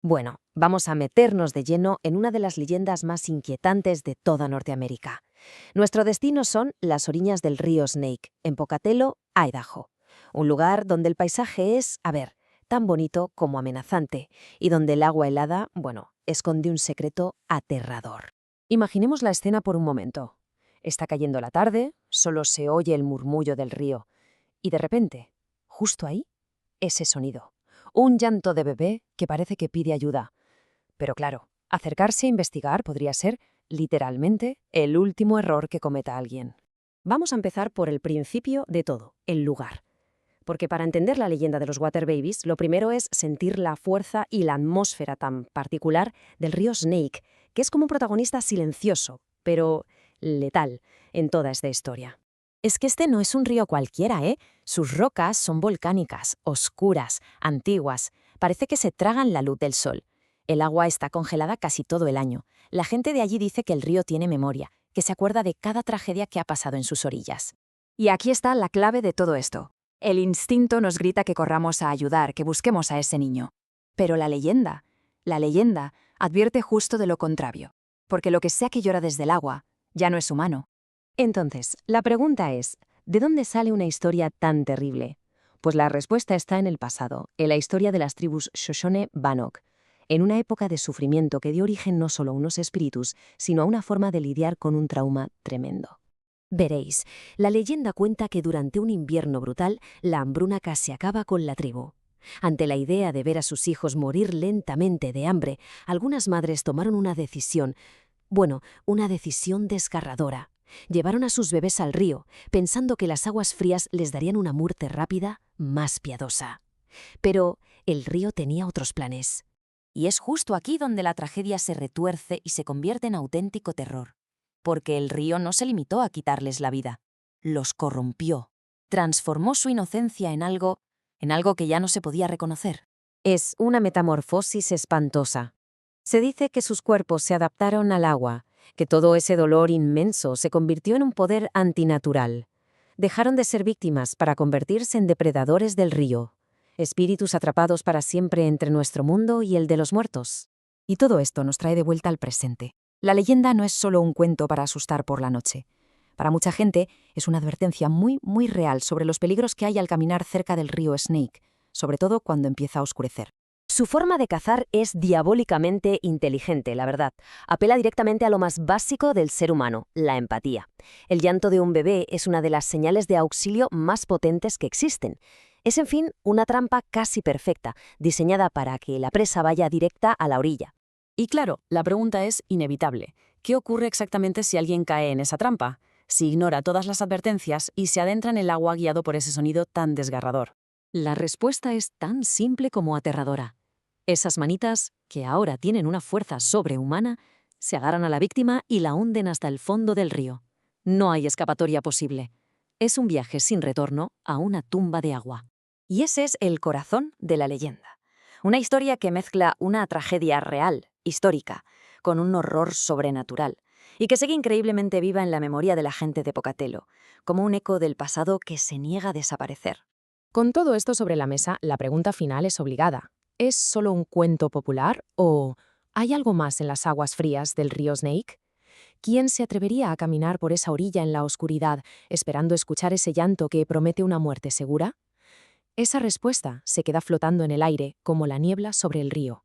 Bueno, vamos a meternos de lleno en una de las leyendas más inquietantes de toda Norteamérica. Nuestro destino son las orillas del río Snake, en Pocatello, Idaho. Un lugar donde el paisaje es, tan bonito como amenazante, y donde el agua helada, esconde un secreto aterrador. Imaginemos la escena por un momento. Está cayendo la tarde, solo se oye el murmullo del río, y de repente, justo ahí, ese sonido. Un llanto de bebé que parece que pide ayuda. Pero claro, acercarse a investigar podría ser, literalmente, el último error que cometa alguien. Vamos a empezar por el principio de todo, el lugar. Porque para entender la leyenda de los Water Babies, lo primero es sentir la fuerza y la atmósfera tan particular del río Snake, que es como un protagonista silencioso, pero letal, en toda esta historia. Es que este no es un río cualquiera, ¿eh? Sus rocas son volcánicas, oscuras, antiguas. Parece que se tragan la luz del sol. El agua está congelada casi todo el año. La gente de allí dice que el río tiene memoria, que se acuerda de cada tragedia que ha pasado en sus orillas. Y aquí está la clave de todo esto. El instinto nos grita que corramos a ayudar, que busquemos a ese niño. Pero la leyenda advierte justo de lo contrario. Porque lo que sea que llora desde el agua ya no es humano. Entonces, la pregunta es, ¿de dónde sale una historia tan terrible? Pues la respuesta está en el pasado, en la historia de las tribus Shoshone-Bannock, en una época de sufrimiento que dio origen no solo a unos espíritus, sino a una forma de lidiar con un trauma tremendo. Veréis, la leyenda cuenta que durante un invierno brutal, la hambruna casi acaba con la tribu. Ante la idea de ver a sus hijos morir lentamente de hambre, algunas madres tomaron una decisión desgarradora. Llevaron a sus bebés al río, pensando que las aguas frías les darían una muerte rápida, más piadosa. Pero el río tenía otros planes. Y es justo aquí donde la tragedia se retuerce y se convierte en auténtico terror. Porque el río no se limitó a quitarles la vida. Los corrompió. Transformó su inocencia en algo que ya no se podía reconocer. Es una metamorfosis espantosa. Se dice que sus cuerpos se adaptaron al agua, que todo ese dolor inmenso se convirtió en un poder antinatural. Dejaron de ser víctimas para convertirse en depredadores del río, espíritus atrapados para siempre entre nuestro mundo y el de los muertos. Y todo esto nos trae de vuelta al presente. La leyenda no es solo un cuento para asustar por la noche. Para mucha gente es una advertencia muy, muy real sobre los peligros que hay al caminar cerca del río Snake, sobre todo cuando empieza a oscurecer. Su forma de cazar es diabólicamente inteligente, la verdad. Apela directamente a lo más básico del ser humano, la empatía. El llanto de un bebé es una de las señales de auxilio más potentes que existen. Es, en fin, una trampa casi perfecta, diseñada para que la presa vaya directa a la orilla. Y claro, la pregunta es inevitable. ¿Qué ocurre exactamente si alguien cae en esa trampa? Si ignora todas las advertencias y se adentra en el agua guiado por ese sonido tan desgarrador. La respuesta es tan simple como aterradora. Esas manitas, que ahora tienen una fuerza sobrehumana, se agarran a la víctima y la hunden hasta el fondo del río. No hay escapatoria posible. Es un viaje sin retorno a una tumba de agua. Y ese es el corazón de la leyenda. Una historia que mezcla una tragedia real, histórica, con un horror sobrenatural, y que sigue increíblemente viva en la memoria de la gente de Pocatello, como un eco del pasado que se niega a desaparecer. Con todo esto sobre la mesa, la pregunta final es obligada. ¿Es solo un cuento popular o hay algo más en las aguas frías del río Snake? ¿Quién se atrevería a caminar por esa orilla en la oscuridad, esperando escuchar ese llanto que promete una muerte segura? Esa respuesta se queda flotando en el aire como la niebla sobre el río.